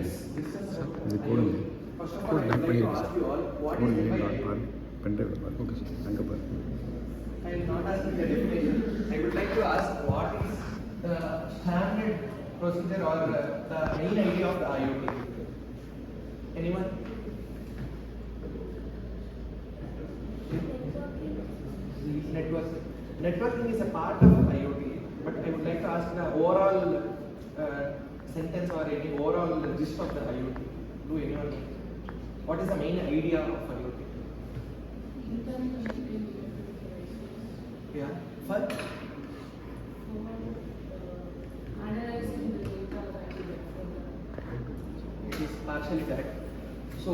இது கோடுங்க code dump பண்ணியிருக்கு sir கோடு name dot பார் பென்ட்ரைவில் பாரு ஓகே சார் அங்கே பாரு I am not asking the definition. I would like to ask what is the standard procedure or the main idea of the IoT? Anyone? Networking is a part of IoT, but I would like to ask the overall sentence or any overall gist of the IoT. Do anyone know? What is the main idea of IoT? Yeah, fun. It is partially correct. So,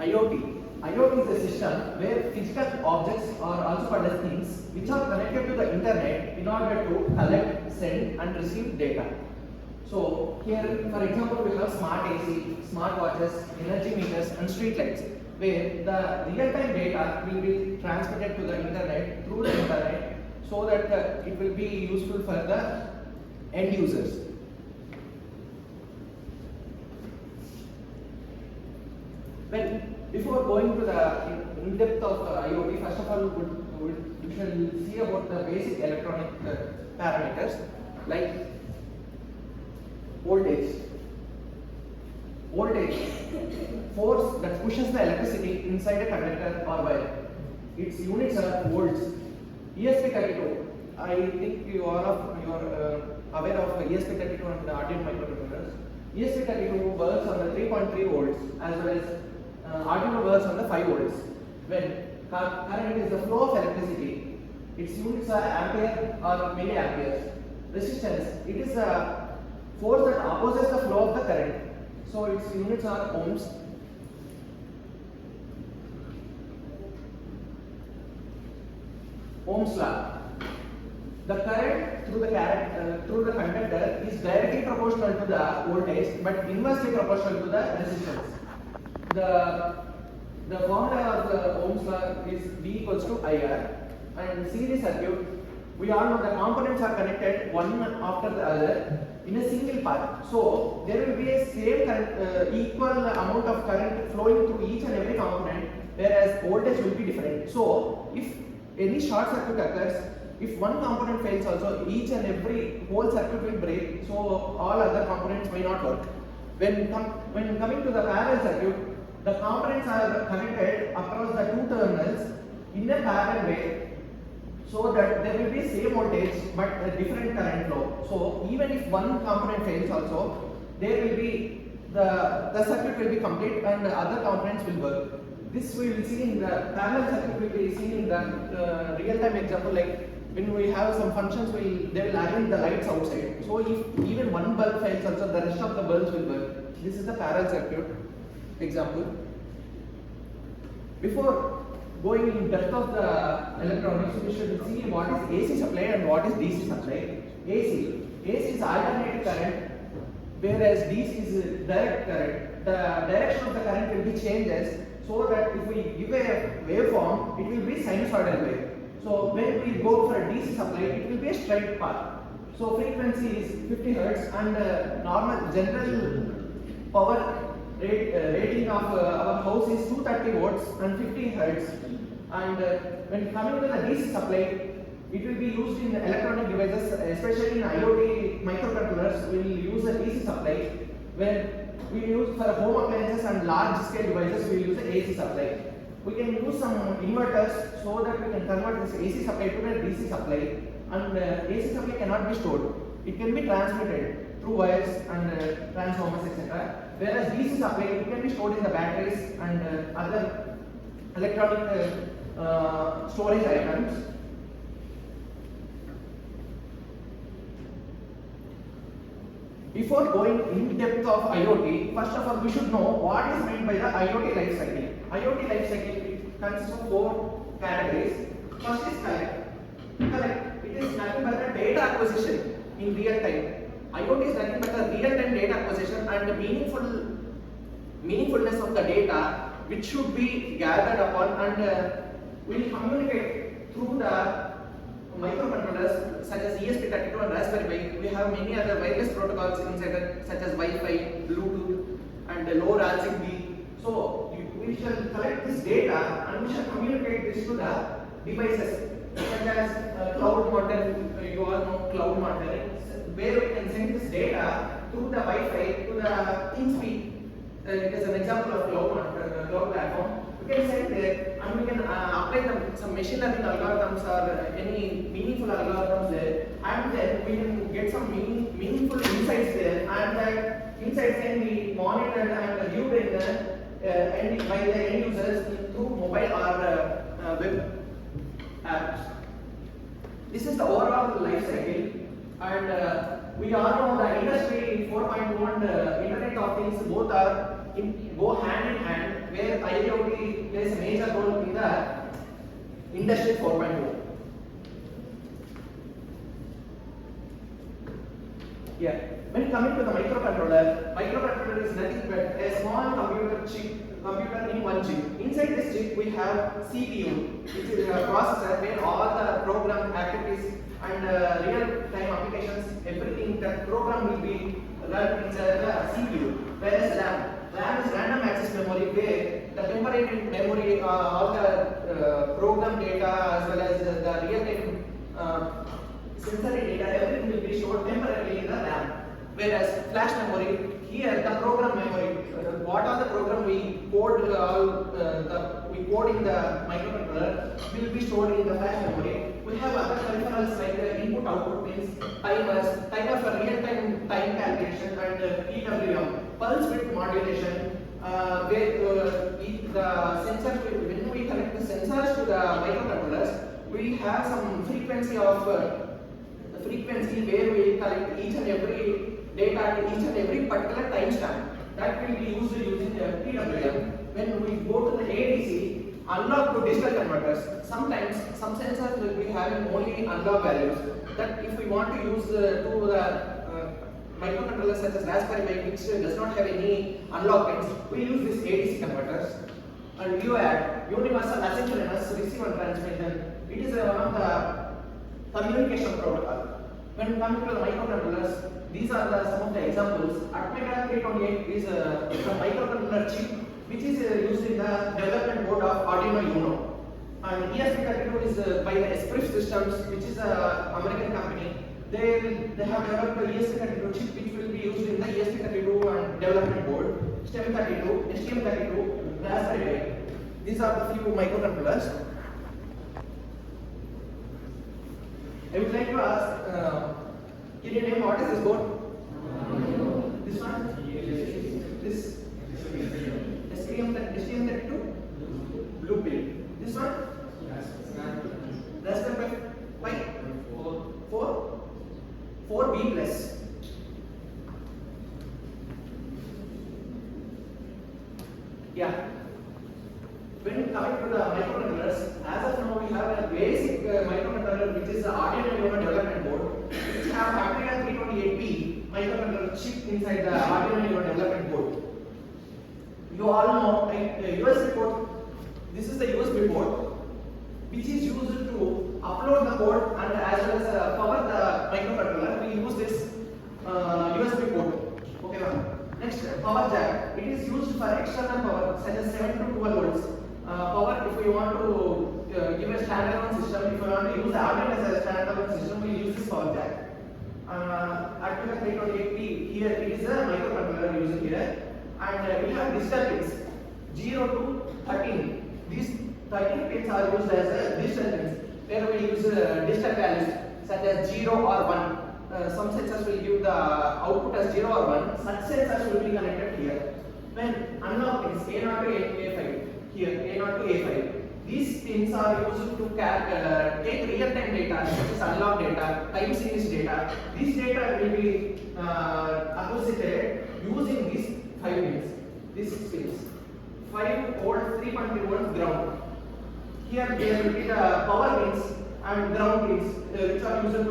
IoT is a system where physical objects are also called as things which are connected to the internet in order to collect, send and receive data. So here, for example, we have smart AC, smart watches, energy meters and street lights, where the real-time data will be transmitted to the internet through the internet so that it will be useful for the end users. Well, before going to the in-depth of IoT, first of all, we shall see about the basic electronic parameters like voltage, force that pushes the electricity inside a conductor or wire. Its units are volts. ESP32, I think you are aware of ESP32 and the Arduino microcontrollers. ESP32 works on the 3.3 volts as well as Arduino works on the 5 volts. When current is the flow of electricity, its units are ampere or milliamperes. Resistance, it is a force that opposes the flow of the current. So its units are ohms. Ohm's law. The current through the conductor is directly proportional to the voltage, but inversely proportional to the resistance. The formula of the Ohm's law is V equals to IR. And series circuit, we all know the components are connected one after the other in a single path. So there will be a same equal amount of current flowing through each and every component, whereas voltage will be different. So if any short circuit occurs, if one component fails also, each and every whole circuit will break, so all other components may not work. When coming to the parallel circuit, the components are connected across the two terminals in a parallel way, so that there will be same voltage but a different current flow. So even if one component fails also, there will be the circuit will be complete and the other components will work. This we will see in the parallel circuit. We will be seen in the real-time example, like when we have some functions, they will arrange the lights outside. So if even one bulb fails also, the rest of the bulbs will work. This is the parallel circuit example. Before going in depth of the electronics, we should see what is AC supply and what is DC supply. AC is alternating current, whereas DC is direct current. The direction of the current will be changes, so that if we give a waveform, it will be sinusoidal wave. So when we go for a DC supply, it will be a straight path. So frequency is 50 Hz and normal general power rating of our house is 230 volts and 50 Hz. And when coming to the DC supply, it will be used in electronic devices, especially in IoT microcontrollers. We will use a DC supply. When we use for home appliances and large scale devices, we will use the AC supply. We can use some inverters so that we can convert this AC supply to a DC supply. And AC supply cannot be stored. It can be transmitted through wires and transformers, etc. Whereas DC supply, it can be stored in the batteries and other electronic storage items. Before going in depth of IoT, first of all we should know what is meant by the IoT life cycle. IoT life cycle consists of 4 categories. First is collect. It is nothing but the data acquisition in real time. IoT is nothing but the real time data acquisition and the meaningfulness of the data which should be gathered upon and will communicate through the microcontroller microcontrollers such as ESP32 and Raspberry Pi, we have many other wireless protocols inside it, such as Wi-Fi, Bluetooth, and low Zigbee. So we shall collect this data and we shall communicate this to the devices, such as cloud monitoring. You all know cloud monitoring, where we can send this data through the Wi-Fi to the ThinkSpeak. It is an example of cloud platform. We can send there and we can apply some machine learning algorithms or any meaningful algorithms there, and then we can get some meaningful insights there, and that insights can be monitored and viewed in by the end users through mobile or web apps. This is the overall life cycle, and we all know the industry 4.1 and Internet of Things both go hand in hand, where IoT plays a major role in the industry 4.0. Yeah. When coming to the microcontroller is nothing but a small computer in one chip. Inside this chip we have CPU, which is a processor where all the program activities and real-time applications, everything that program will be run inside the CPU. Whereas RAM is random access memory, where the temporary memory, all the program data as well as the real-time sensory data, everything will be stored temporarily in the RAM. Whereas flash memory, here the program memory, what are the program we code in the microcontroller will be stored in the flash memory. We have other peripherals like input-output pins, timer for real-time time calculation, and PWM, pulse width modulation, where the sensor, when we connect the sensors to the microcontrollers, we have some frequency where we collect each and every data at each and every particular timestamp. That will be used using PWM. When we go to the ADC, analog to digital converters, sometimes some sensors will be having only analog values. That if we want to use microcontrollers such as Raspberry Pi, which does not have any analog pins, we use these ADC converters. And UART, Universal Asynchronous Receive and Transmission, it is one of the communication protocol. When coming to the microcontrollers, these are some of the examples. Atmega 328 is a microcontroller chip which is used in the development board of Arduino Uno. And ESP32 is by the Esprif Systems, which is an American company. They have developed the ESP32 chip which will be used in the ESP32 and development board, STEM32, STM32, Raspberry Pi. These are the few microcontrollers. I would like to ask, can you name what is this board? This one? This? STM32? Blue pill. This one? Raspberry Pi? 4? 4B plus. Yeah. When coming to the microcontrollers, as of now we have a basic microcontroller which is the Arduino Uno development board, which have Atmega 328P microcontroller chip inside the Arduino Uno development board. You all know USB port. This is the USB port which is used to upload the code and as well as power the microcontroller. We use this USB port. Okay, ma'am. Next, power jack. It is used for external power such as 7 to 12 volts. Power, if we want to give a standalone system, if we want to use the Arduino as a standalone system, we use this power jack. Atmega 328P, here it is a microcontroller used here. And we have digital pins 0 to 13. These 13 pins are used as digital pins, where we use digital values such as 0 or 1. Some sensors will give the output as 0 or 1. Such sensors will be connected here. When analog pins A0 to A5, here A0 to A5, these pins are used to take real-time data, such as analog data, time series data. This data will be associated using these 5 pins, these 6 pins. 5 volt, 3.3 volts ground. Here there will be the power pins and ground pins which are used to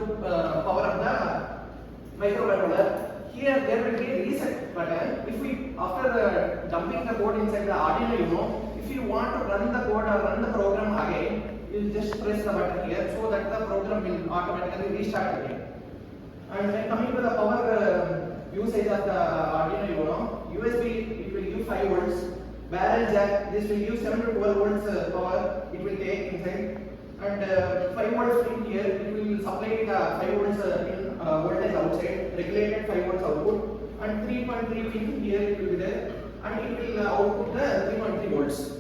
power up the microcontroller. Here there will be a reset button. If we, after dumping the code inside the Arduino Uno, if you want to run the code or run the program again, you just press the button here so that the program program will automatically restart again. And when coming to the power usage of the Arduino Uno, USB it will give 5 volts, barrel jack this will give 7 to 12 volts power it will take inside, and 5 volts in here it will supply the 5 volts in voltage outside, regulated 5 volts output, and 3.3 pin here it will be there, and it will output the 3.3 volts.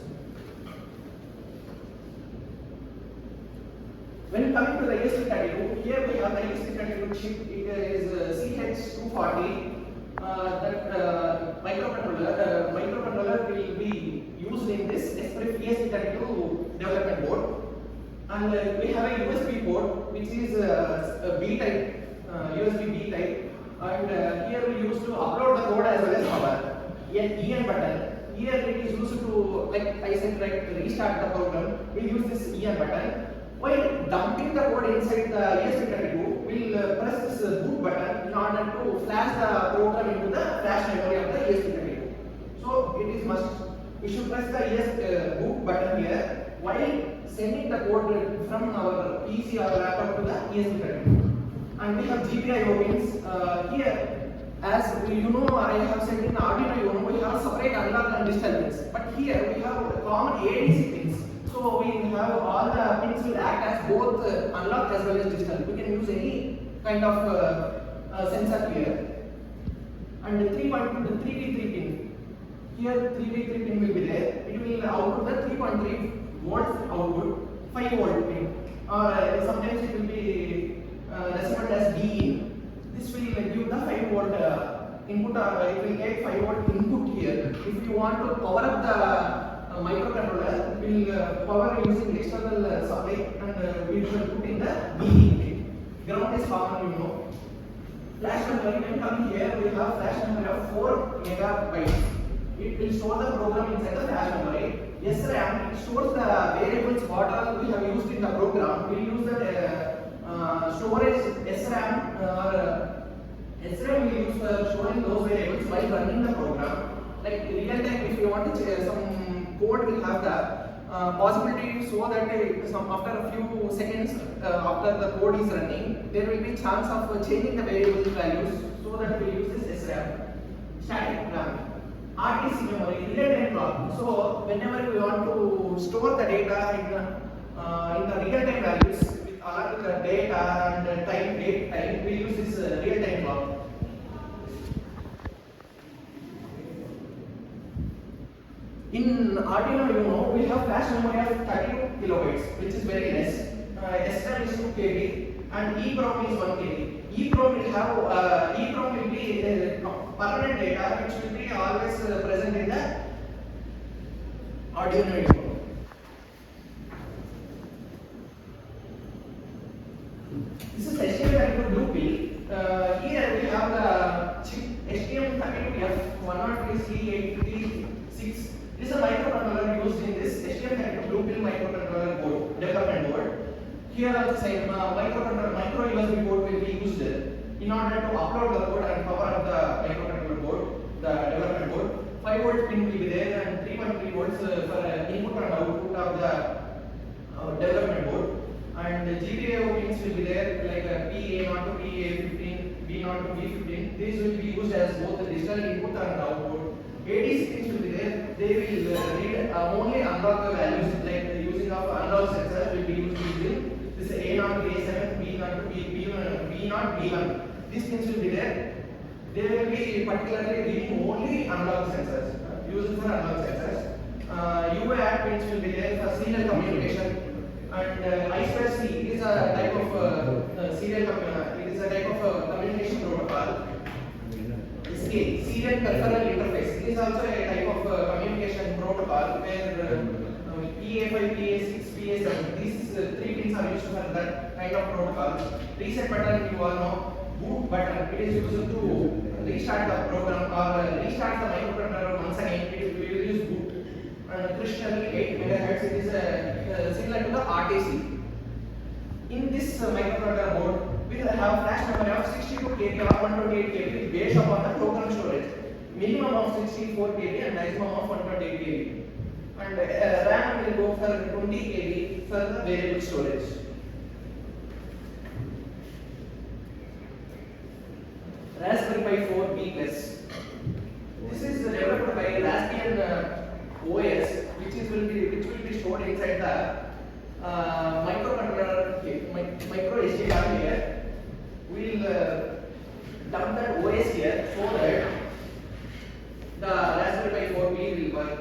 When coming to the ESP32, here we have the ESP32 chip. It is CH240. That microcontroller will be used in this ESP32 development board. And we have a USB port which is a B type, USB B type. And here we use to upload the code as well as power. An EN button. Here it is used to, like I said, right, restart the program. We use this EN button. While dumping the code inside the ESP32, we'll press this boot button in order to flash the program into the flash memory of the ESP32. So it is must. We should press the boot button here while sending the code from our PC or laptop to the ESP32. And we have GPIO pins here. As you know, I have said in Arduino Uno, we have separate analog and digital pins. But here we have common ADC pins. So we have all the pins will act as both analog as well as digital. We can use any kind of sensor here. And the 3.3 pin. Here 3v3 pin will be there. It will output the 3.3 volts output, 5 volt pin. Or sometimes it will be represented as D in. This will give the 5 volt input, it will take 5 volt input here. If you want to power up the microcontroller, will power using external supply, and we will put in the B. Ground is common, you know. Flash memory, when come here, we have flash memory of 4 megabytes. It will store the program inside the flash memory. SRAM, it stores the variables what all we have used in the program. We use the storage SRAM or SRAM we use for storing those variables while running the program. Like real time, if you want to change some code, will have the possibility so that after a few seconds after the code is running, there will be chance of changing the variable values, so that we use this SRAM. Static RAM, RTC memory, real-time clock. So whenever we want to store the data in the real-time values with all the data and date time, we use this real-time clock. In Arduino Uno, we have flash memory of 32 kilobytes, which is very less. SRAM is 2 KB and EEPROM is 1 KB. EEPROM will be permanent data which will be always present in the Arduino Uno. This is STM32 blue pill. Here we have the chip STM32F103C836. This is a microcontroller used in this STM32 blue pill microcontroller board, development board. Here also same micro USB board will be used in order to upload the code and power up the microcontroller board, the development board. 5 volt pin will be there and 3.3 volts for input and output of the development board. And the GPIO pins will be there like PA0 to PA15, B0 to B15. These will be used as both the digital input and output. ADC pins will be there. They will read only analog values, like using of analog sensors will be used using this A0 to A7, B0 to B0, B1. These pins will be there. They will be particularly reading only analog sensors, used for analog sensors. UART pins will be there for serial communication. And I2C is a type of communication protocol. Serial peripheral interface. It is also a type of communication protocol where PA5, PA6, PA7, these 3 pins are used for that kind of protocol. Reset button, you all know. Boot button, it is used to restart the program or restart the microcontroller once again. We will use boot. Crystal 8 MHz, it is similar to the RTC. In this microcontroller board, we will have flash memory of 62 KB or 128 KB based upon the program storage. Minimum of 64 KB and maximum of 128 KB. And RAM will go for 20 KB for the variable storage. Raspberry Pi 4B plus. This is developed by Raspbian OS, which will be stored inside the microcontroller, micro SD card here. We'll dump that OS here so that the Raspberry Pi 4B will work.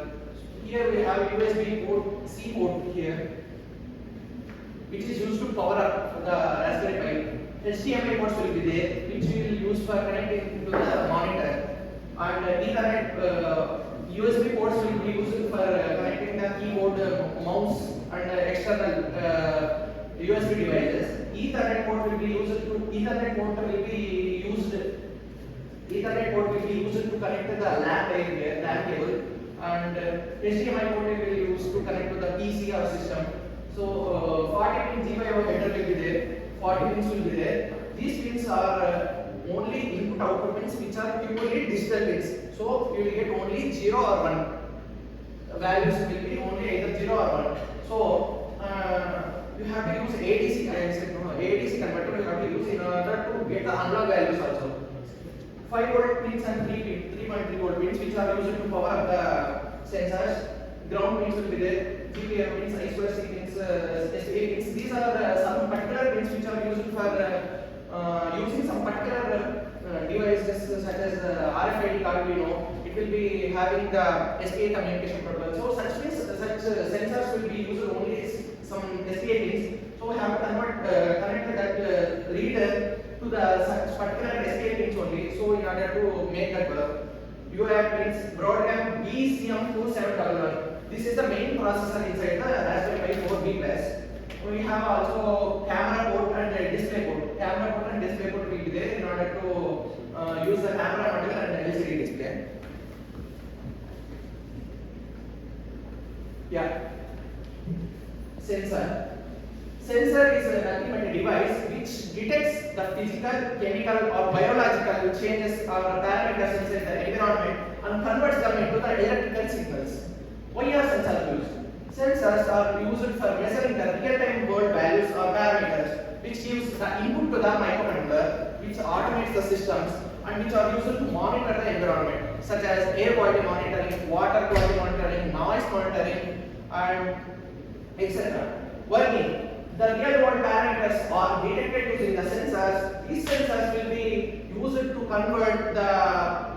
Here we have USB port, C port here, which is used to power up the Raspberry Pi. HDMI ports will be there, which we will use for connecting to the monitor. And Ethernet USB ports will be used for connecting the keyboard, mouse, and external USB devices. Ethernet port will be used to Ethernet port will be used to connect to the LAN cable, and HDMI port will be used to connect to the PC or system. So 40 pin G5 header will be there, 40 pins will be there. These pins are only input output pins, which are purely digital pins. So you will get only 0 or 1. Values will be only either 0 or 1. So you have to use ADC. I said no, ADC converter you have to use in order to get the analog values also. 5 volt pins and 3.3 volt pins, which are used to power up the sensors. Ground pins will be there. GPF pins, I2C pins, SA pins. These are some particular pins which are used for using some particular devices such as RFID card. We know it will be having the SPA communication protocol. So such sensors will be used only some SPA pins. So we have to connect that reader to the such particular SPA pins only. So in order to make that work, UART pins, Broadcom BCM2711. This is the main processor inside the Raspberry Pi 4B plus. We have also camera port and display port. Camera port and display port will be there in order to use the camera module and LCD display. Yeah. Sensor. Sensor is nothing but a device which detects the physical, chemical, or biological changes or parameters inside the environment and converts them into the electrical signals. Why are sensors used? Sensors are used for measuring the real-time world values or parameters, which gives the input to the microcontroller, which automates the systems, and which are used to monitor the environment, such as air quality monitoring, water quality monitoring, noise monitoring, and etc. Working. The real-world parameters are detected using the sensors. These sensors will be used to convert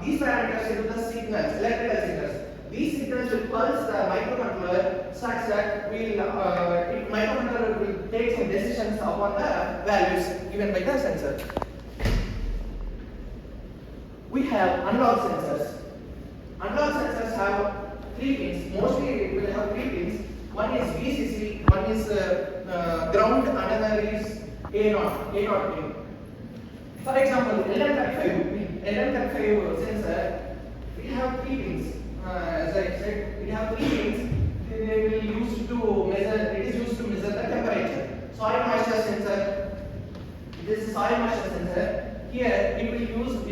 these parameters into the signals, electrical signals. These signals will pulse the microcontroller such that microcontroller will take some decisions upon the values given by the sensor. We have analog sensors. Analog sensors have 3 pins. Mostly it will have 3 pins. One is VCC, one is ground, another is A0 pin. For example, LM35 sensor, we have 3 pins. As I said, we have 3 pins. They will use to measure. It is used to measure the temperature. Soil moisture sensor. This is soil moisture sensor. Here it is used to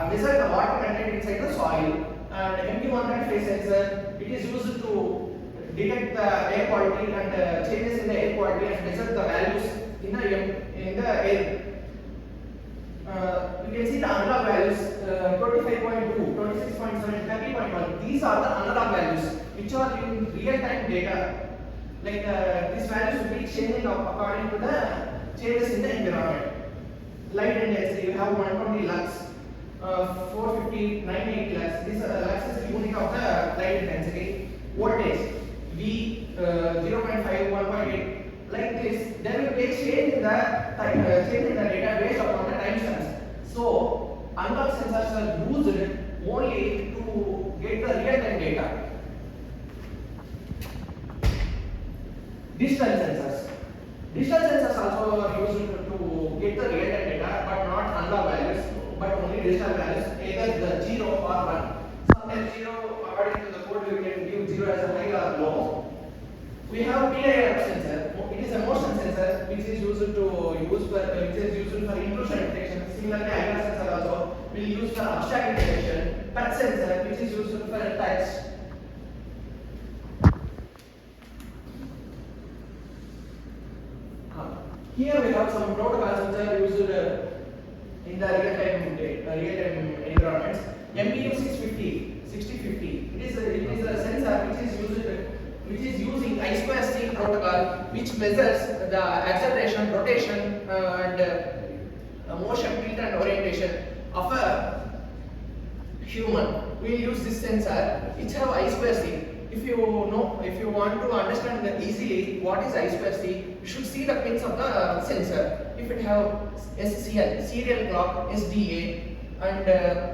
measure the water content inside the soil. And MQ1.5 sensor, it is used to detect the air quality and changes in the air quality and measure the values in the air. You can see the analog values 25.2, 26.7, 30.1. These are the analog values which are in real-time data. Like these values will be changing according to the changes in the environment. Light intensity, you have 120 lux, 450, 980 lux. This lux is the unit of the light intensity. Voltage, V 0.5, 1.8. Like this, there will be a change in the data based upon the time stamps. So, analog sensors are used only to get the real-time data. Digital sensors. Digital sensors also are used to get the real-time data, but not analog values, but only digital values, either the 0 or 1. Sometimes 0, according to the code, we can give 0 as a high or low. We have PIR sensor. It is a motion sensor which is used for intrusion detection. Similarly, IR sensor also will use for abstract detection. Touch sensor which is used for touch. Here we have some protocols which are used in the real-time environments. MBU 650, 6050. It is a sensor which is using I2C protocol, which measures the acceleration, rotation, and motion, tilt, and orientation of a human. We will use this sensor which have I2C. If you want to understand easily what is I2C, you should see the pins of the sensor. If it have SCL, serial clock, SDA, and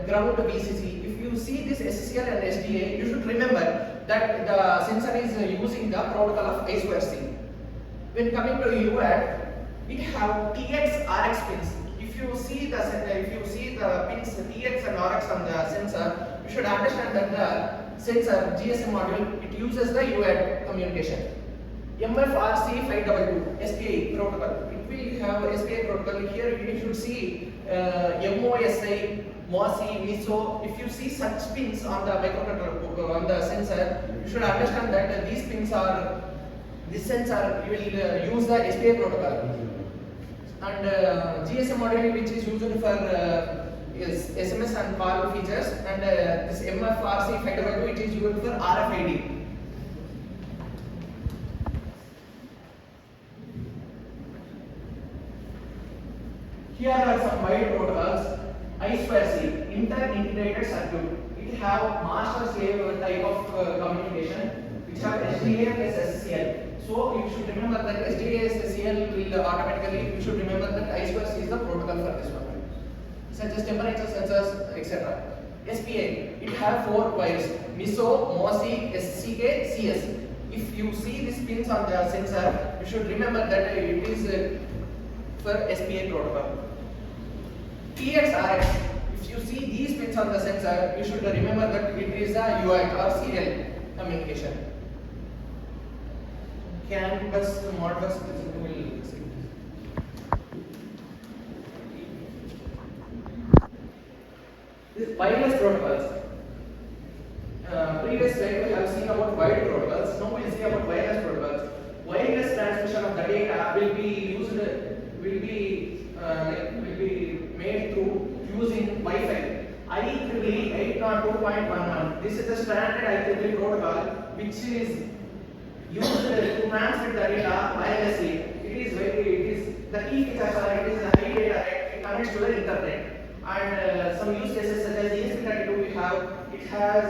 ground VCC. If you see this SCL and SDA, you should remember that the sensor is using the protocol of I2C. When coming to UAT, it have TX RX pins. If you see the pins TX and RX on the sensor, you should understand that the sensor GSM module, it uses the UAT communication. MFRC 522 SPI protocol. It will have SPI protocol. Here you should see MOSI, MOSI, MISO. If you see such pins on the microcontroller on the sensor, you should understand that these pins are this sensor will use the SPI protocol. And GSM module, which is used for SMS and call features, and this MFRC 522, it is used for RFID. Here are some wide protocols. I2C, inter-integrated circuit. It have master-slave type of communication, which have SDA plus SCL. So you should remember that SDA SCL will automatically. You should remember that I2C is the protocol for this one, such as temperature sensors, etc. SPA, it have 4 wires: MISO, MOSI, SCK, CS. If you see these pins on the sensor, you should remember that it is for SPA protocol. TXRX, if you see these pins on the sensor, you should remember that it is a UART or serial communication. CAN bus, Modbus, will see. This wireless protocols. Previous slide we have seen about wired protocols. Now we will see about wireless protocols. Wireless transmission of the data will be used, will be made through using Wi-Fi. IEEE 802.11. This is the standard IEEE protocol which is used to transmit the data wirelessly. The key features are it is a high data rate, it connects to the internet, and some use cases such as ESP32 we have. It has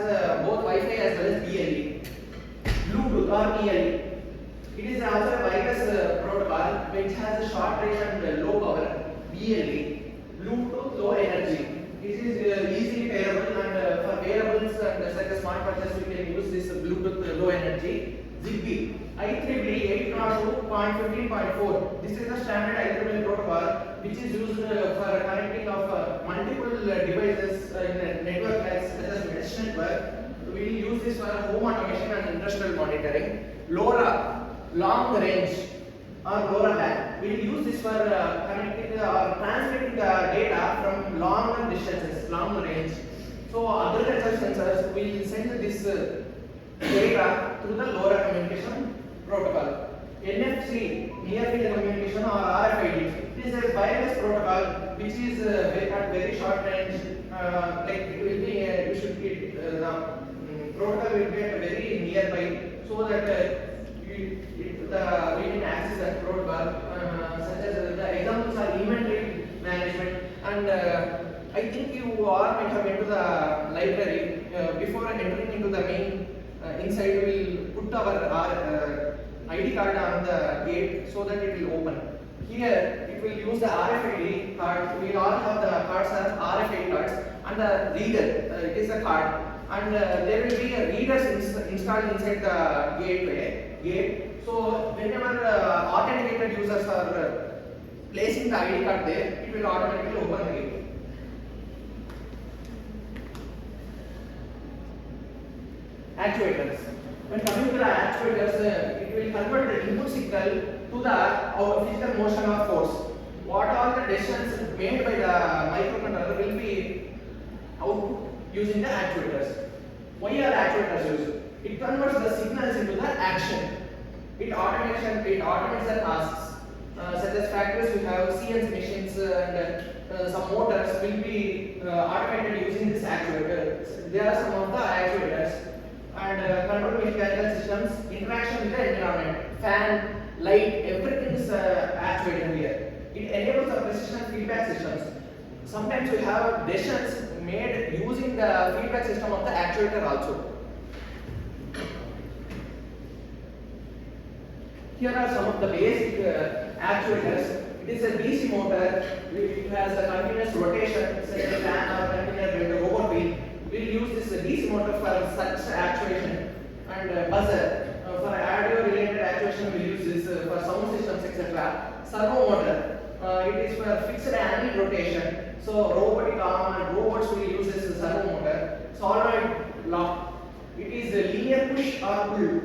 both Wi-Fi as well as BLE, Bluetooth or ELE. It is also a wireless protocol which has a short range and low power. BLE, Bluetooth low energy. It is easily pairable, and for wearables and such as smartwatches we can use this Bluetooth low energy. ZigBee, IEEE 802.15.4. This is the standard IEEE protocol which is used for connecting of multiple devices in a network such as mesh network. We will use this for home automation and industrial monitoring. LoRa, long range or LoRa LAN. We will use this for connecting or transmitting the data from long distances, long range. So agricultural sensors will send this data through the LoRa communication protocol. NFC, near field communication, or RFID. It is a wireless protocol which is at very short range. Like it will be, the protocol will be at very nearby, so that we can access that protocol. Such as the examples are inventory management, and I think you all might have been to the library. Before entering into the main inside, we will put our ID card on the gate so that it will open. Here it will use the RFID card. We will all have the cards as RFID cards, and the reader, it is a card, and there will be a readers installed inside the gate. So whenever authenticated users are placing the ID card there, it will automatically open the gate. Actuators. When coming to the actuators, it will convert the input signal to the physical motion or force. What all the decisions made by the microcontroller will be output using the actuators. Why are actuators used? It converts the signals into the action. It automates the tasks. Such as factories, we have CNC machines, and some motors will be automated using this actuator. There are some of the actuators and control mechanical systems, interaction with the environment, fan, light, everything is actuated here. It enables the precision feedback systems. Sometimes we have decisions made using the feedback system of the actuator also. Here are some of the basic actuators. It is a DC motor. It has a continuous rotation, such as fan or continuous robot wheel. We will use this DC motor for such actuation, and buzzer. For audio related actuation, we will use this for sound systems, etc. Servo motor. It is for fixed angle rotation. So robotic arm and robots will use this servo motor. Solenoid lock. It is a linear push or pull.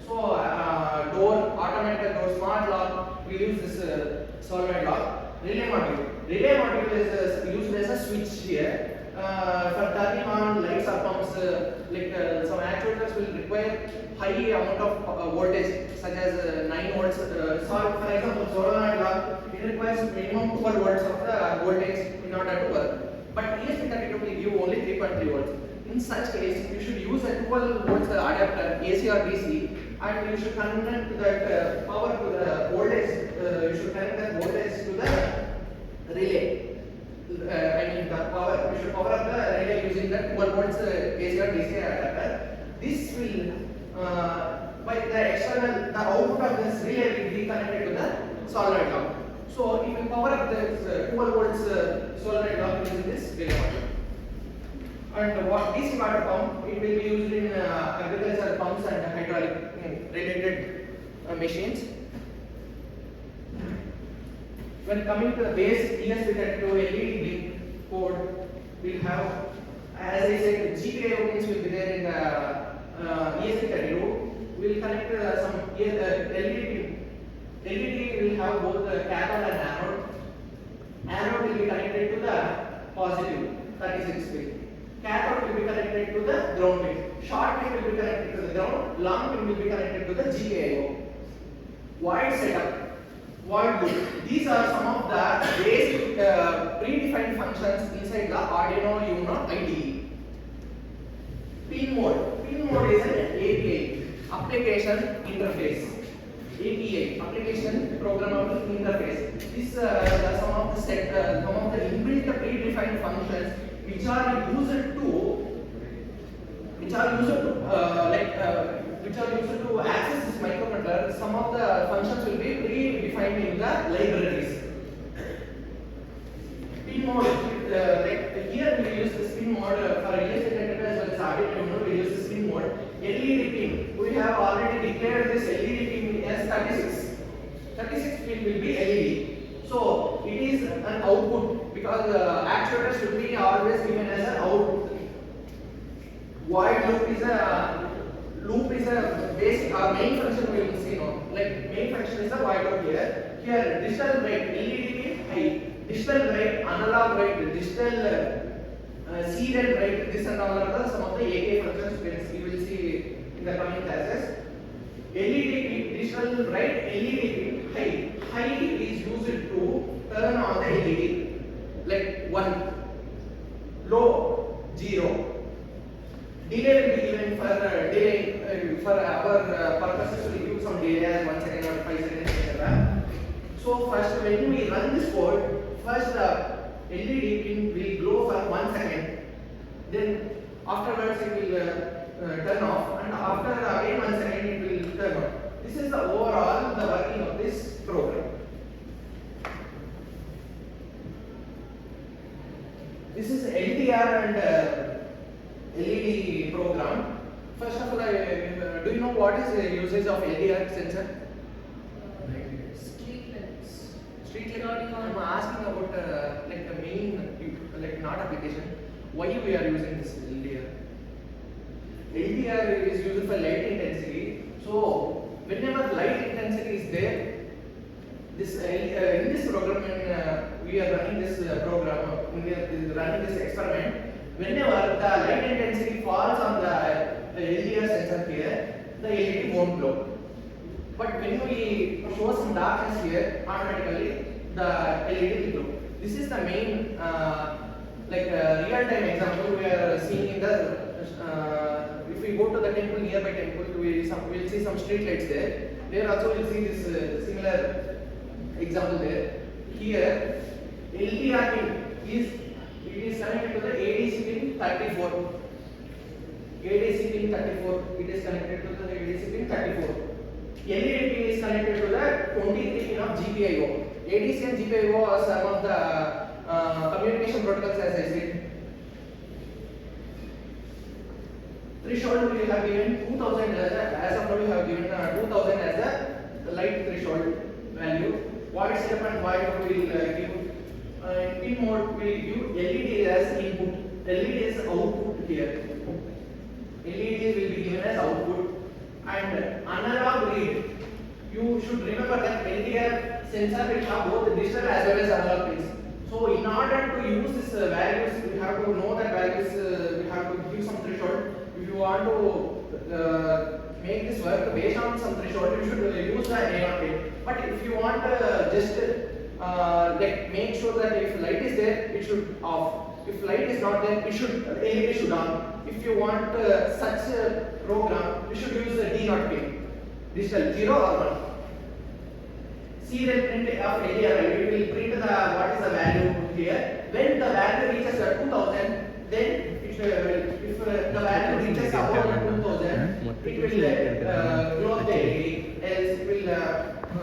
So door, automatic door, smart lock. We use this solenoid lock. Relay module. Relay module is used as a switch here. For turning on lights or pumps, some actuators will require high amount of voltage, such as 9 volts. For example, solenoid lock, it requires minimum 12 volts of the voltage in order to work. But ESP32 will give only 3.3 volts. In such case, you should use a 12 volts adapter, AC or DC, and you should connect that power to the voltage. You should connect that voltage to the relay. The power, we should power up the relay using that 12 volts AC or DC adapter. This will, by the external, the output of this relay will be connected to the solenoid lock. So, if we power up this 12 volts solenoid lock using this relay module. And what DC water pump, it will be used in agricultural pumps and hydraulic related machines. When coming to the base ESP32 LED blink code, we'll have, as I said, GPIO pins will be there in the ESP32. We'll connect some LED pin. LED will have both the cathode and anode. Anode will be connected to the positive 36 pin. Cathode will be connected to the ground pin. Short pin will be connected to the ground. Long pin will be connected to the GPIO. Void setup. Void loop. These are some of the basic predefined functions inside the Arduino Uno IDE. Pin mode. Pin mode is an API, application interface. API, application programmable interface. This are some of the inbuilt predefined functions which are used to access this microcontroller. Some of the functions will be predefined in the libraries. Pin mode, here we use this pin mode for ESP32 as well as Arduino. We use this pin mode. LED pin, we have already declared this LED pin as 36. 36 pin will be LED. So it is an output because actuators should be always given as an output. Void loop is a basic or main function we will see now. Like main function is the void loop here. Here digital write LED high, digital write, analog write, digital serial write. This and all are some of the AK functions we will see in the coming classes. LED digital write LED high. High is used to turn on the LED, like 1, low 0. Delay will be given for delay for our purposes. We give some delay as 1 second or 5 seconds, etc. So first, when we run this code, first the LED pin will glow for 1 second. Then afterwards it will turn off, and after again 1 second it will turn on. This is the overall the working of this program. This is LDR and LED program. First of all, do you know what is the usage of LDR sensor? Street lights. Street lighting. I'm asking about like the main, like not application. Why we are using this LDR? LDR is used for light intensity. So whenever light intensity is there, this in this program, when we are running this program, when we are running this experiment, whenever the light intensity falls on the LDR sensor here, the LED won't glow. But when we show some darkness here, automatically the LED will glow. This is the main real-time example we are seeing in the. If we go to the temple, nearby temple, we'll see some street lights there. There also we'll see this similar example there. Here, LDR pin is connected to the ADC pin 34. ADC pin 34. It is connected to the ADC pin 34. LED pin is connected to the 23 pin of GPIO. ADC and GPIO are some of the communication protocols, as I said. Threshold we have given 2000 as of now we have given 2000 as the light threshold value. Void setup and void we will give. In mode we will give LED as input. LED is output here. LED will be given as output. And analog read. You should remember that LDR sensor will have both digital as well as analog pins. So in order to use this values, we have to know that values. We have to give some threshold. If you want to make this work based on some threshold, you should use the A0 pin. But if you want just make sure that if light is there, it should off. If light is not there, it should LED should on. If you want such a program, you should use the D0 pin, digital 0 or 1. Serial print of LDR, it will print what is the value here. When the value reaches 2000, then if the value reaches above 2000, it will